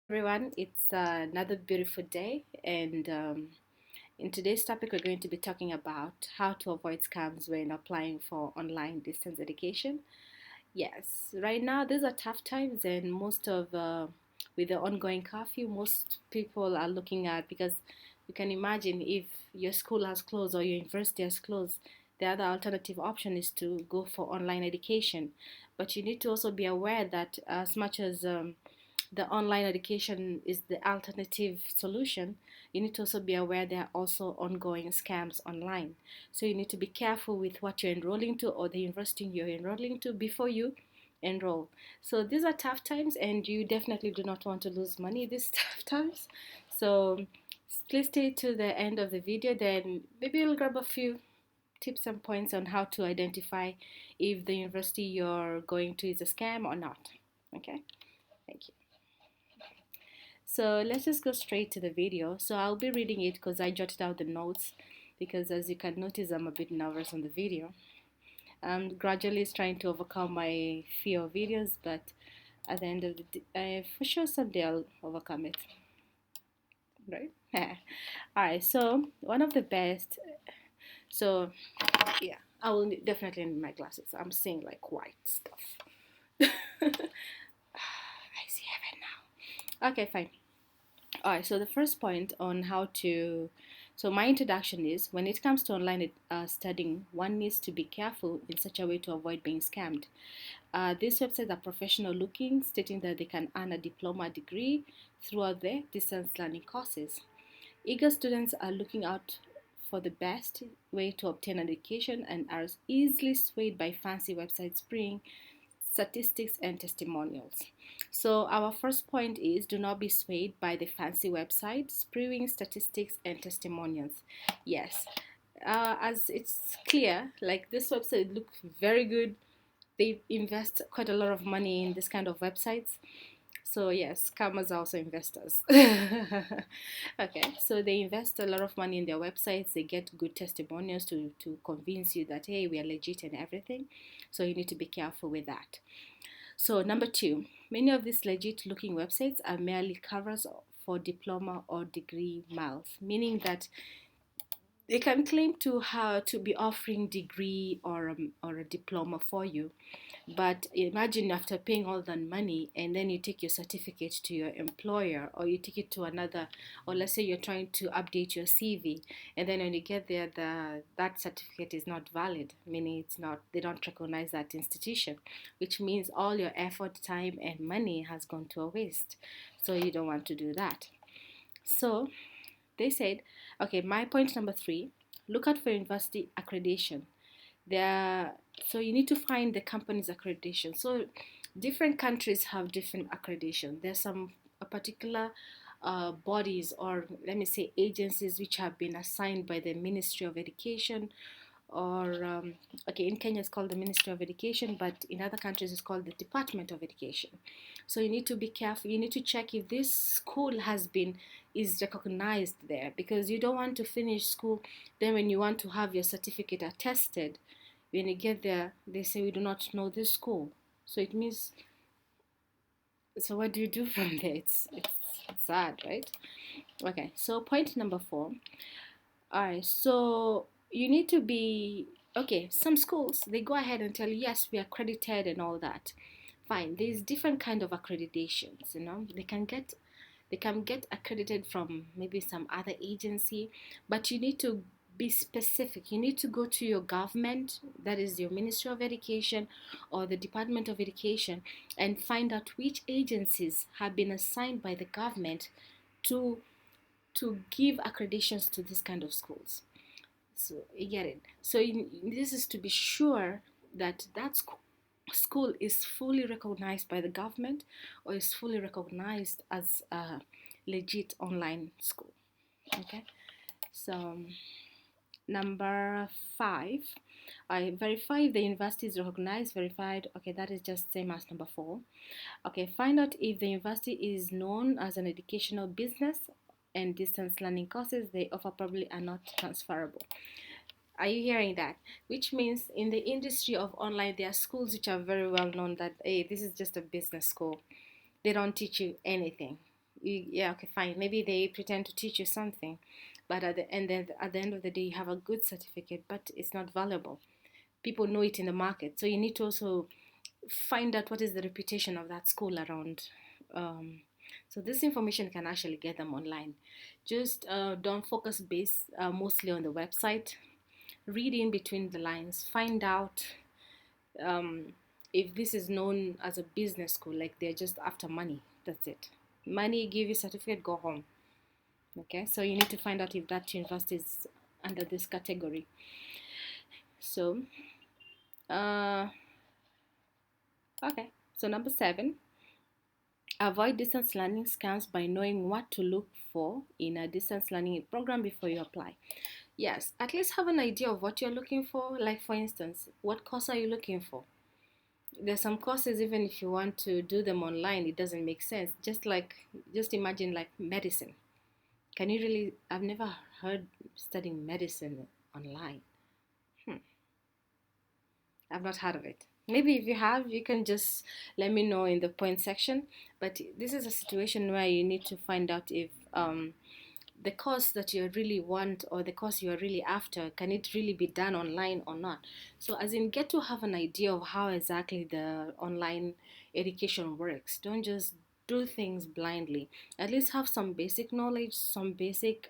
Everyone, it's another beautiful day, and in today's topic, we're going to be talking about how to avoid scams when applying for online distance education. Yes, right now these are tough times, and most of with the ongoing curfew, most people are looking at because you can imagine if your school has closed or your university has closed, the other alternative option is to go for online education. But you need to also be aware that as much as the online education is the alternative solution, you need to also be aware there are also ongoing scams online. So you need to be careful with what you're enrolling to or the university you're enrolling to before you enroll. So these are tough times, and you definitely do not want to lose money these tough times. So please stay to the end of the video, then maybe you'll grab a few tips and points on how to identify if the university you're going to is a scam or not. Okay, thank you. So let's just go straight to the video. So I'll be reading it because I jotted out the notes because as you can notice, I'm a bit nervous on the video. I'm gradually trying to overcome my fear of videos, but at the end of the day, for sure someday I'll overcome it, right? All right, so one of the best, so yeah, I will definitely need my glasses. I'm seeing like white stuff. I see heaven now. Okay, fine. All right, so the first point on how to, so my introduction is when it comes to online studying, one needs to be careful in such a way to avoid being scammed. These websites are professional looking, stating that they can earn a diploma degree throughout their distance learning courses. Eager students are looking out for the best way to obtain an education and are easily swayed by fancy websites spring statistics and testimonials. So our first point is do not be swayed by the fancy website spewing statistics and testimonials. Yes, as it's clear, like this website look very good. They invest quite a lot of money in this kind of websites. So yes, scammers are also investors. Okay, so they invest a lot of money in their websites. They get good testimonials to convince you that hey, we are legit and everything. So you need to be careful with that. So number two, many of these legit looking websites are merely covers for diploma or degree miles, meaning that they can claim to have to be offering degree or a diploma for you, but imagine after paying all that money and then you take your certificate to your employer or you take it to another, or let's say you're trying to update your CV, and then when you get there, that certificate is not valid, meaning it's not, they don't recognize that institution, which means all your effort, time, and money has gone to a waste. So you don't want to do that. So they said, okay, my point number three, look out for university accreditation. There, so you need to find the company's accreditation. So different countries have different accreditation. There's some particular bodies, or let me say agencies, which have been assigned by the Ministry of Education, or okay, in Kenya it's called the Ministry of Education, but in other countries it's called the Department of Education. So you need to be careful. You need to check if this school is recognized there, because you don't want to finish school, then when you want to have your certificate attested, when you get there they say we do not know this school. So it means, so what do you do from there? It's sad, right? Okay, so point number four. All right, so you need to be okay. Some schools they go ahead and tell you yes, we are accredited and all that. Fine. There's different kind of accreditations. They can get accredited from maybe some other agency, but you need to be specific. You need to go to your government, that is your Ministry of Education or the Department of Education, and find out which agencies have been assigned by the government to to give accreditations to this kind of schools. So you get it. So this is to be sure that school is fully recognized by the government or is fully recognized as a legit online school. Okay. So number five, I verify if the university is recognized, verified. Okay, that is just same as number four. Okay, find out if the university is known as an educational business and distance learning courses they offer probably are not transferable. Are you hearing that? Which means in the industry of online, there are schools which are very well known that, hey, this is just a business school. They don't teach you anything. Yeah, okay, fine. Maybe they pretend to teach you something, but at the end of the day, you have a good certificate, but it's not valuable. People know it in the market, so you need to also find out what is the reputation of that school around. Um, so this information can actually get them online. Just don't focus base mostly on the website. Read in between the lines. Find out um, if this is known as a business school, like they're just after money. That's it. Money, give you certificate, go home. Okay, so you need to find out if that university is under this category. So, uh, okay. So number 7, avoid distance learning scams by knowing what to look for in a distance learning program before you apply. Yes, at least have an idea of what you're looking for. Like for instance, what course are you looking for? There's some courses, even if you want to do them online, it doesn't make sense. Just imagine like medicine. Can you really? I've never heard studying medicine online. Hmm. I've not heard of it. Maybe if you have, you can just let me know in the point section. But this is a situation where you need to find out if the course that you really want or the course you are really after, can it really be done online or not? So as in, get to have an idea of how exactly the online education works. Don't just do things blindly. At least have some basic knowledge, some basic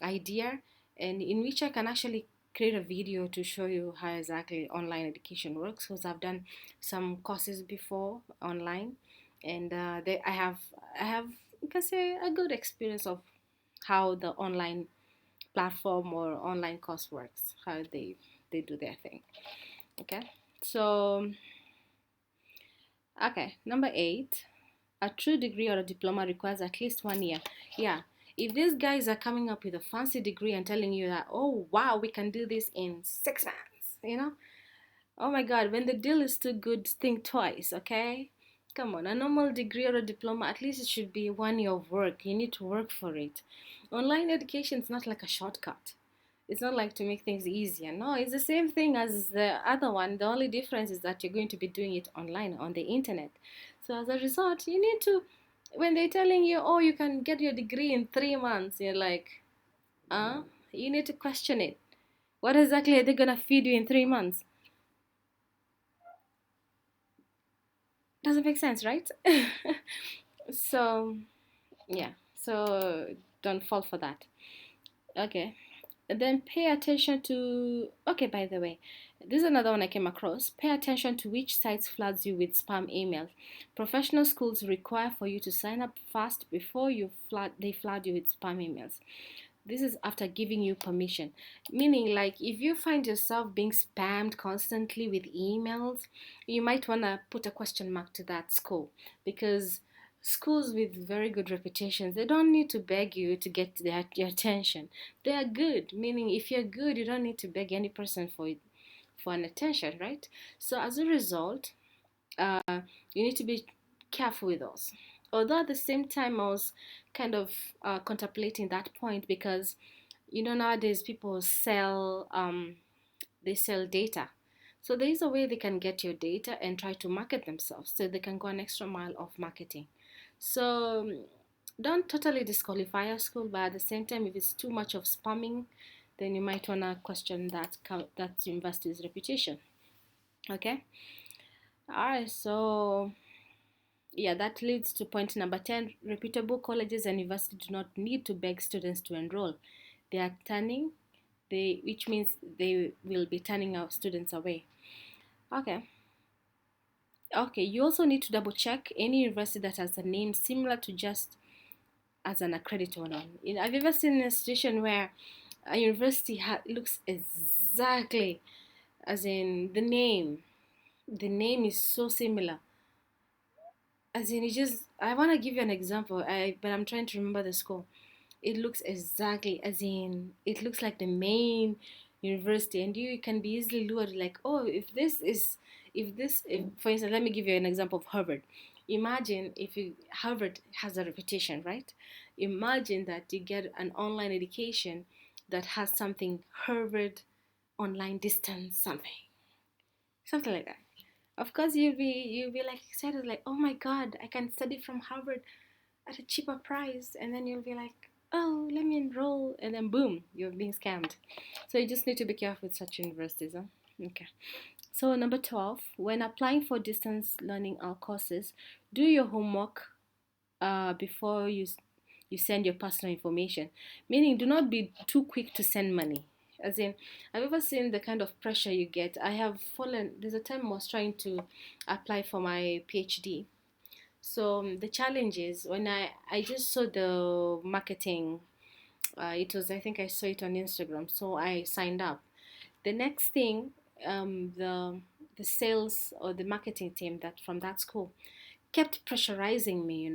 idea, and in which I can actually create a video to show you how exactly online education works, because I've done some courses before online, and I have you can say a good experience of how the online platform or online course works, how they do their thing. Okay, so okay, number 8, a true degree or a diploma requires at least 1 year. Yeah, if these guys are coming up with a fancy degree and telling you that, oh wow, we can do this in 6 months, oh my god, when the deal is too good, think twice. Okay, come on, a normal degree or a diploma, at least it should be 1 year of work. You need to work for it. Online education is not like a shortcut. It's not like to make things easier. No, it's the same thing as the other one. The only difference is that you're going to be doing it online on the internet. So as a result, you need to, when they're telling you, oh, you can get your degree in 3 months, you're like, you need to question it. What exactly are they gonna feed you in 3 months? Doesn't make sense, right? So yeah, so don't fall for that. Okay, then pay attention to, okay, by the way, this is another one I came across. Pay attention to which sites floods you with spam emails. Professional schools require for you to sign up fast before they flood you with spam emails. This is after giving you permission, meaning like if you find yourself being spammed constantly with emails, you might want to put a question mark to that school, because schools with very good reputations, they don't need to beg you to get your attention. They are good, meaning if you're good, you don't need to beg any person for an attention, right? So as a result, you need to be careful with those. Although at the same time, I was kind of contemplating that point, because nowadays people they sell data. So there is a way they can get your data and try to market themselves, so they can go an extra mile of marketing. So don't totally disqualify a school, but at the same time, if it's too much of spamming, then you might wanna question that university's reputation. Okay. All right. So yeah, that leads to point number 10. Reputable colleges and universities do not need to beg students to enroll. They are which means they will be turning our students away. Okay. Okay, you also need to double check any university that has a name similar to just as an accreditor one. Have you ever seen a situation where a university looks exactly as in the name? The name is so similar. As in, I want to give you an example, but I'm trying to remember the school. It looks exactly as in, it looks like the main university, and you can be easily lured, like, oh, if for instance, let me give you an example of Harvard. Imagine if Harvard has a reputation, right? Imagine that you get an online education that has something Harvard online distance something like that. Of course, you'll be like excited, like, oh my god, I can study from Harvard. at a cheaper price, and then you'll be like, oh, let me enroll, and then boom, you're being scammed. So you just need to be careful with such universities. Huh? Okay. So number 12, when applying for distance learning courses, do your homework before you send your personal information. Meaning, do not be too quick to send money. As in, I've ever seen the kind of pressure you get. I have fallen. There's a time I was trying to apply for my PhD. So the challenge is when I just saw the marketing. It was, I think I saw it on Instagram, so I signed up. The next thing, the sales or the marketing team that from that school kept pressurizing me,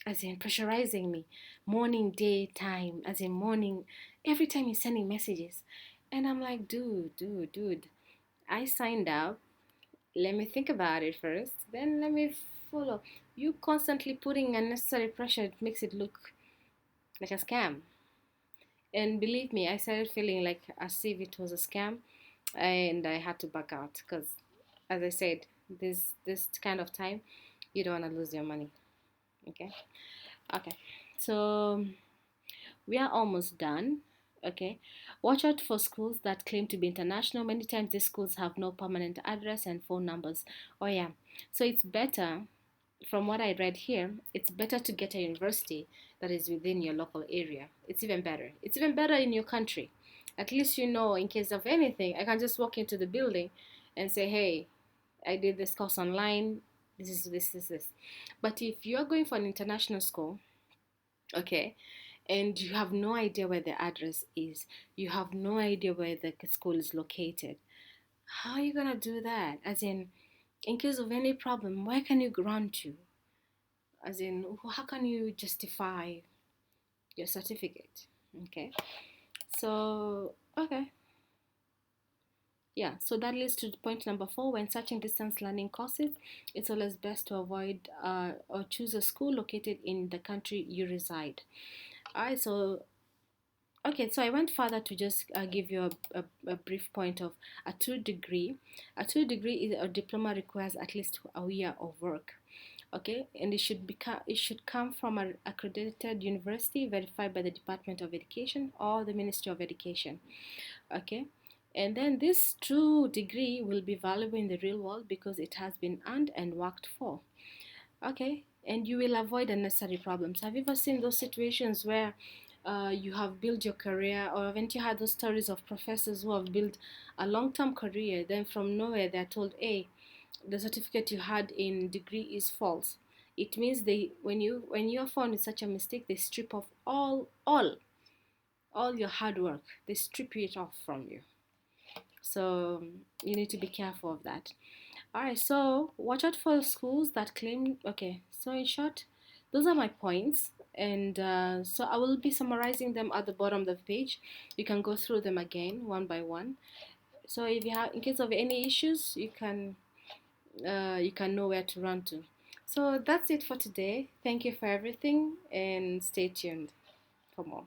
as in pressurizing me, morning, daytime, as in morning, every time he's sending messages. And I'm like, dude, I signed up. Let me think about it first, then let me follow. You constantly putting unnecessary pressure, it makes it look like a scam. And believe me, I started feeling like as if it was a scam, and I had to back out because, as I said, this kind of time, you don't want to lose your money. Okay, okay. So we are almost done. Okay, watch out for schools that claim to be international. Many times these schools have no permanent address and phone numbers. Oh yeah, so it's better, from what I read here, it's better to get a university that is within your local area. It's even better. It's even better in your country. At least you know, in case of anything, I can just walk into the building and say, hey, I did this course online. This is this. But if you're going for an international school, okay, and you have no idea where the address is, you have no idea where the school is located, how are you going to do that? As in case of any problem, where can you run to? As in, how can you justify your certificate? Okay, so okay, yeah, so that leads to point number 4. When searching distance learning courses, it's always best to avoid or choose a school located in the country you reside. All right, so okay, so I went further to just give you a brief point of a 2 degree. A 2 degree is a diploma requires at least a year of work. Okay, and it should come from an accredited university verified by the Department of Education or the Ministry of Education. Okay, and then this true degree will be valuable in the real world because it has been earned and worked for. Okay, and you will avoid unnecessary problems. Have you ever seen those situations where you have built your career, or haven't you had those stories of professors who have built a long-term career, then from nowhere they're told, hey, the certificate you had in degree is false. It means they, when you're found with such a mistake, they strip off all your hard work. They strip it off from you. So you need to be careful of that. All right, so watch out for schools that claim. Okay, so in short, those are my points, and so I will be summarizing them at the bottom of the page. You can go through them again one by one. So if you have, in case of any issues, you can know where to run to. So that's it for today. Thank you for everything, and stay tuned for more.